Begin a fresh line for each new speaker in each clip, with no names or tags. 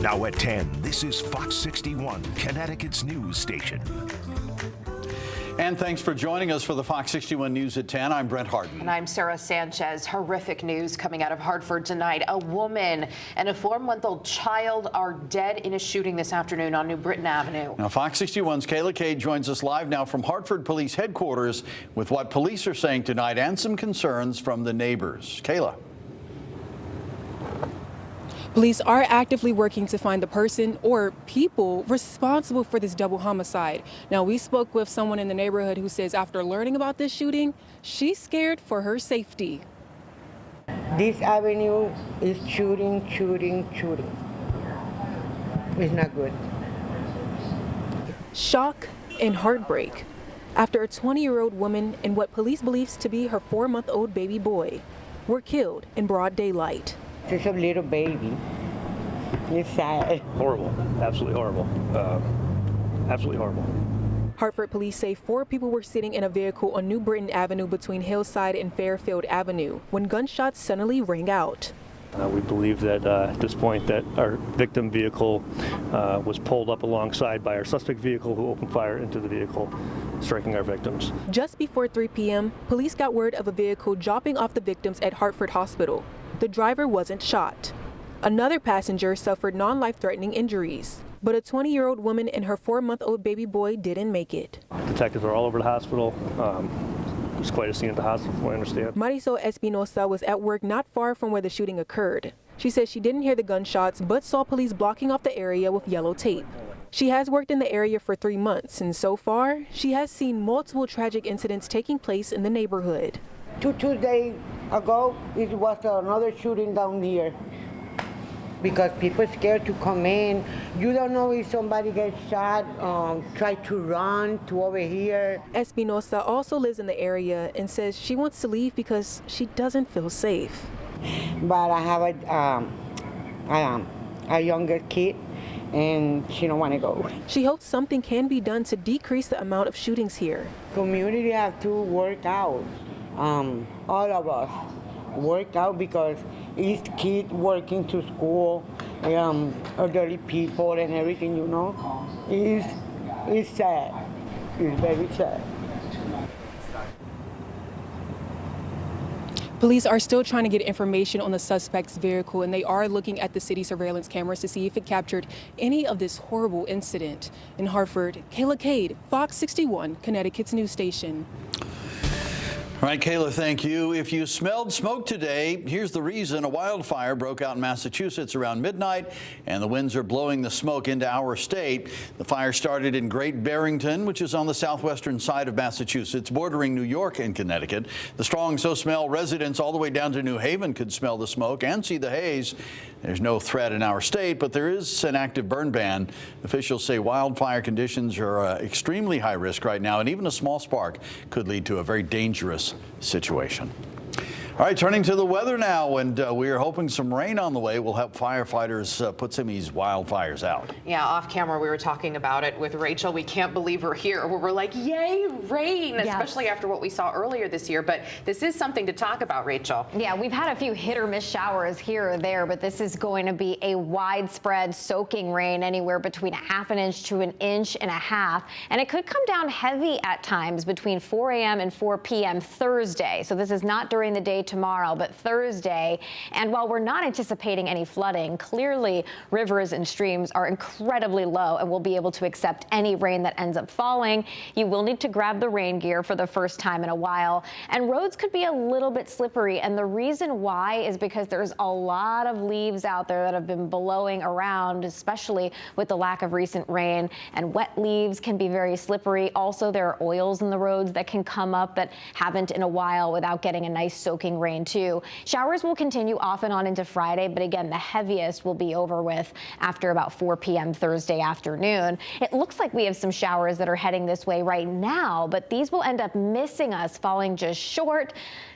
Now at 10, this is Fox 61, Connecticut's news station.
And thanks for joining us for the Fox 61 News at 10. I'm Brent Harden.
And I'm Sarah Sanchez. Horrific news coming out of Hartford tonight. A woman and a 4-month-old child are dead in a shooting this afternoon on New Britain Avenue.
Now, Fox 61's Kayla Cade joins us live now from Hartford Police Headquarters with what police are saying tonight and some concerns from the neighbors. Kayla.
Police are actively working to find the person or people responsible for this double homicide. Now, we spoke with someone in the neighborhood who says after learning about this shooting, she's scared for her safety.
This avenue is shooting. It's not good.
Shock and heartbreak after a 20-year-old woman and what police believes to be her 4-month-old baby boy were killed in broad daylight.
It's a little baby. It's sad.
Horrible. Absolutely horrible. Absolutely horrible.
Hartford police say 4 people were sitting in a vehicle on New Britain Avenue between Hillside and Fairfield Avenue when gunshots suddenly rang out.
We believe that at this point that our victim vehicle was pulled up alongside by our suspect vehicle, who opened fire into the vehicle, striking our victims.
Just before 3 p.m., police got word of a vehicle dropping off the victims at Hartford Hospital. The driver wasn't shot. Another passenger suffered non-life-threatening injuries, but a 20-year-old woman and her 4-month-old baby boy didn't make it.
Detectives are all over the hospital. There's quite a scene at the hospital, from what I understand.
Marisol Espinosa was at work not far from where the shooting occurred. She says she didn't hear the gunshots, but saw police blocking off the area with yellow tape. She has worked in the area for 3 months, and so far, she has seen multiple tragic incidents taking place in the neighborhood.
2 days ago, it was another shooting down here. Because people are scared to come in. You don't know if somebody gets shot, try to run to over here.
Espinosa also lives in the area and says she wants to leave because she doesn't feel safe.
But I have a younger kid, and she don't want to go.
She hopes something can be done to decrease the amount of shootings here.
Community have to work out. All of us work out because it's kids working to school, elderly people and everything, you know. It's sad. It's very sad.
Police are still trying to get information on the suspect's vehicle, and they are looking at the city surveillance cameras to see if it captured any of this horrible incident. In Hartford, Kayla Cade, Fox 61, Connecticut's news station.
All right, Kayla, thank you. If you smelled smoke today, here's the reason. A wildfire broke out in Massachusetts around midnight, and the winds are blowing the smoke into our state. The fire started in Great Barrington, which is on the southwestern side of Massachusetts, bordering New York and Connecticut. The strong smell residents all the way down to New Haven could smell the smoke and see the haze. There's no threat in our state, but there is an active burn ban. Officials say wildfire conditions are extremely high risk right now, and even a small spark could lead to a very dangerous situation. All right, turning to the weather now, and we are hoping some rain on the way will help firefighters put some of these wildfires out.
Yeah, off camera we were talking about it with Rachel. We can't believe we're here. We're like, yay, rain,
yes,
especially after what we saw earlier this year. But this is something to talk about, Rachel.
Yeah, we've had a few hit or miss showers here or there, but this is going to be a widespread soaking rain, anywhere between 1/2 inch to 1.5 inches. And it could come down heavy at times between 4 a.m. and 4 p.m. Thursday. So this is not during the day tomorrow, but Thursday. And while we're not anticipating any flooding, clearly rivers and streams are incredibly low and will be able to accept any rain that ends up falling. You will need to grab the rain gear for the first time in a while. And roads could be a little bit slippery. And the reason why is because there's a lot of leaves out there that have been blowing around, especially with the lack of recent rain. And wet leaves can be very slippery. Also, there are oils in the roads that can come up that haven't in a while without getting a nice soaking rain too. Showers will continue off and on into Friday, but again, the heaviest will be over with after about 4 p.m. Thursday afternoon. It looks like we have some showers that are heading this way right now, but these will end up missing us, falling just short.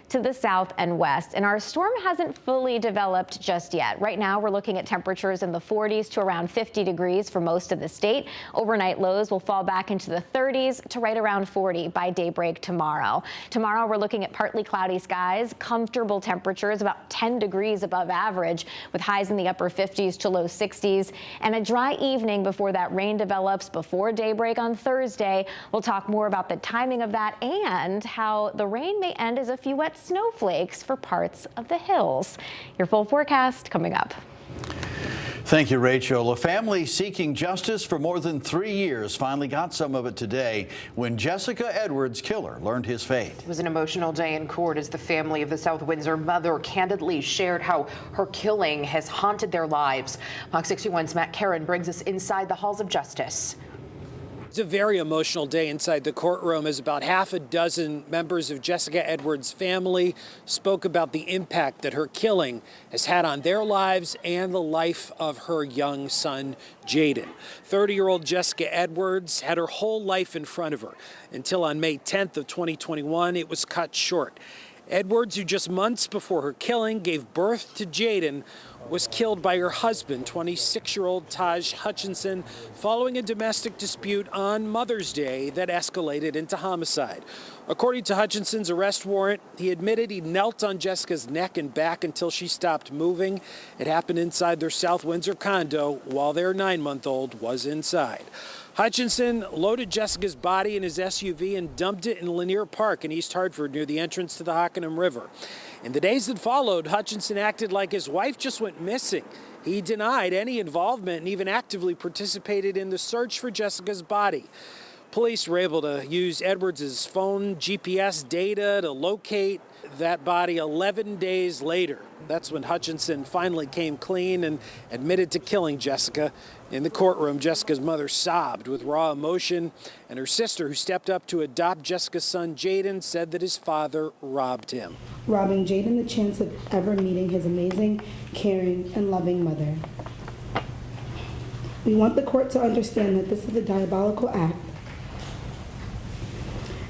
to the south and west. And our storm hasn't fully developed just yet. Right now, we're looking at temperatures in the 40s to around 50 degrees for most of the state. Overnight lows will fall back into the 30s to right around 40 by daybreak tomorrow. Tomorrow, we're looking at partly cloudy skies, comfortable temperatures about 10 degrees above average, with highs in the upper 50s to low 60s, and a dry evening before that rain develops before daybreak on Thursday. We'll talk more about the timing of that and how the rain may end as a few wet snowflakes for parts of the hills. Your full forecast coming up.
Thank you, Rachel. A family seeking justice for more than 3 years finally got some of it today when Jessica Edwards' killer learned his fate.
It was an emotional day in court as the family of the South Windsor mother candidly shared how her killing has haunted their lives. Fox 61's Matt Karen brings us inside the halls of justice.
It's a very emotional day inside the courtroom as about half a dozen members of Jessica Edwards' family spoke about the impact that her killing has had on their lives and the life of her young son, Jaden. 30-year-old Jessica Edwards had her whole life in front of her until on May 10th of 2021, it was cut short. Edwards, who just months before her killing gave birth to Jaden, was killed by her husband, 26-year-old Taj Hutchinson, following a domestic dispute on Mother's Day that escalated into homicide. According to Hutchinson's arrest warrant, he admitted he knelt on Jessica's neck and back until she stopped moving. It happened inside their South Windsor condo while their 9-month-old was inside. Hutchinson loaded Jessica's body in his SUV and dumped it in Lanier Park in East Hartford near the entrance to the Hockanum River. In the days that followed, Hutchinson acted like his wife just went missing. He denied any involvement and even actively participated in the search for Jessica's body. Police were able to use Edwards' phone GPS data to locate that body 11 days later. That's when Hutchinson finally came clean and admitted to killing Jessica. In the courtroom, Jessica's mother sobbed with raw emotion, and her sister, who stepped up to adopt Jessica's son, Jaden, said that his father robbed him.
Robbing Jaden the chance of ever meeting his amazing, caring, and loving mother. We want the court to understand that this is a diabolical act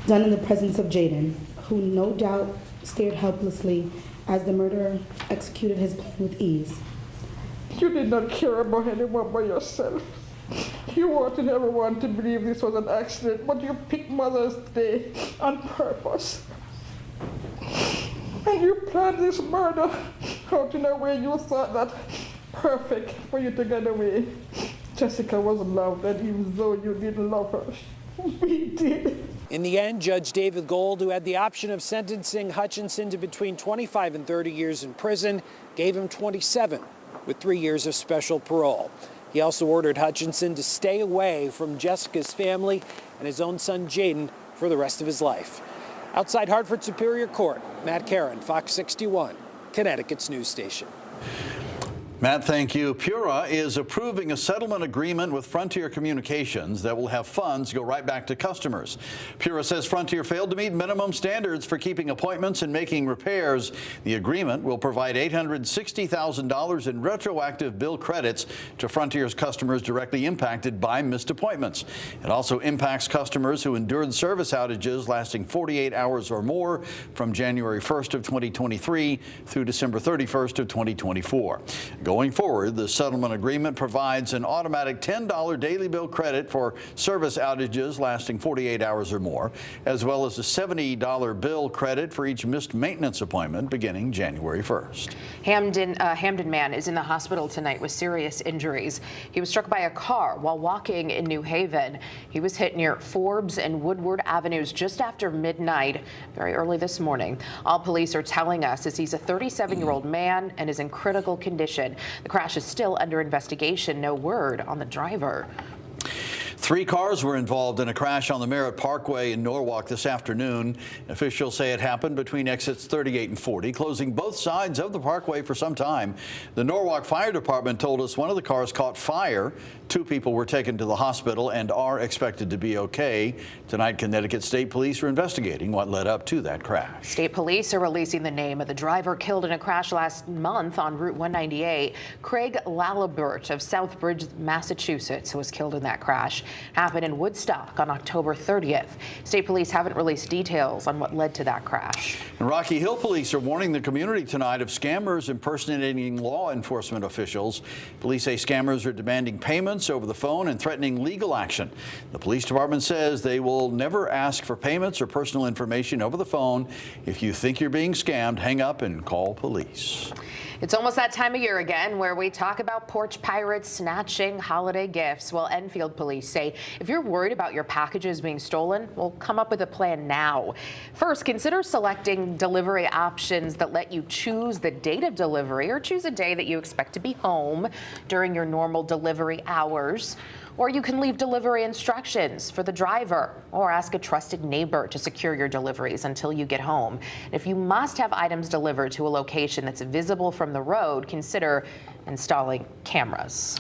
done in the presence of Jaden, who no doubt stared helplessly as the murderer executed his plan with ease.
You did not care about anyone but yourself. You wanted everyone to believe this was an accident, but you picked Mother's Day on purpose. And you planned this murder out in a way you thought that perfect for you to get away. Jessica was loved, and even though you didn't love her, we did.
In the end, Judge David Gold, who had the option of sentencing Hutchinson to between 25 and 30 years in prison, gave him 27 with 3 years of special parole. He also ordered Hutchinson to stay away from Jessica's family and his own son Jaden for the rest of his life. Outside Hartford Superior Court, Matt Karen, Fox 61, Connecticut's news station.
Matt, thank you. Pura is approving a settlement agreement with Frontier Communications that will have funds go right back to customers. Pura says Frontier failed to meet minimum standards for keeping appointments and making repairs. The agreement will provide $860,000 in retroactive bill credits to Frontier's customers directly impacted by missed appointments. It also impacts customers who endured service outages lasting 48 hours or more from January 1st of 2023 through December 31st of 2024. Going forward, the settlement agreement provides an automatic $10 daily bill credit for service outages lasting 48 hours or more, as well as a $70 bill credit for each missed maintenance appointment beginning January 1st.
Hamden man is in the hospital tonight with serious injuries. He was struck by a car while walking in New Haven. He was hit near Forbes and Woodward Avenues just after midnight, very early this morning. All police are telling us is he's a 37-year-old man and is in critical condition. The crash is still under investigation. No word on the driver.
3 cars were involved in a crash on the Merritt Parkway in Norwalk this afternoon. Officials say it happened between exits 38 and 40, closing both sides of the parkway for some time. The Norwalk Fire Department told us one of the cars caught fire. 2 people were taken to the hospital and are expected to be okay. Tonight, Connecticut State Police are investigating what led up to that crash.
State police are releasing the name of the driver killed in a crash last month on Route 198. Craig Lalibert of Southbridge, Massachusetts, was killed in that crash. Happened in Woodstock on October 30th. State police haven't released details on what led to that crash.
And Rocky Hill police are warning the community tonight of scammers impersonating law enforcement officials. Police say scammers are demanding payments over the phone and threatening legal action. The police department says they will never ask for payments or personal information over the phone. If you think you're being scammed, hang up and call police.
It's almost that time of year again where we talk about porch pirates snatching holiday gifts. Well, Enfield police say if you're worried about your packages being stolen, well, come up with a plan now. First, consider selecting delivery options that let you choose the date of delivery or choose a day that you expect to be home during your normal delivery hours. Or you can leave delivery instructions for the driver or ask a trusted neighbor to secure your deliveries until you get home. If you must have items delivered to a location that's visible from the road, consider installing cameras.